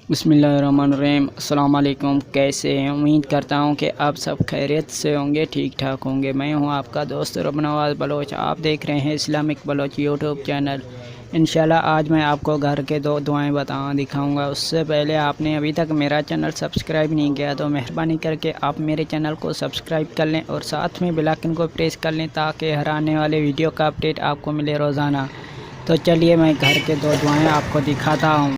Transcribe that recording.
बिस्मिल्लाहिर्रहमानिर्रहीम। अस्सलाम वालेकुम। कैसे हैं? उम्मीद करता हूं कि आप सब खैरियत से होंगे, ठीक ठाक होंगे। मैं हूं आपका दोस्त रबनवाज बलोच। आप देख रहे हैं इस्लामिक बलोच यूट्यूब चैनल। इंशाल्लाह आज मैं आपको घर के दो दुआएं दिखाऊंगा। उससे पहले आपने अभी तक मेरा चैनल सब्सक्राइब नहीं किया तो मेहरबानी करके आप मेरे चैनल को सब्सक्राइब कर लें और साथ में बेल आइकन को प्रेस कर लें ताकि हर आने वाले वीडियो का अपडेट आपको मिले रोज़ाना। तो चलिए मैं घर के दो दुआएँ आपको दिखाता हूँ।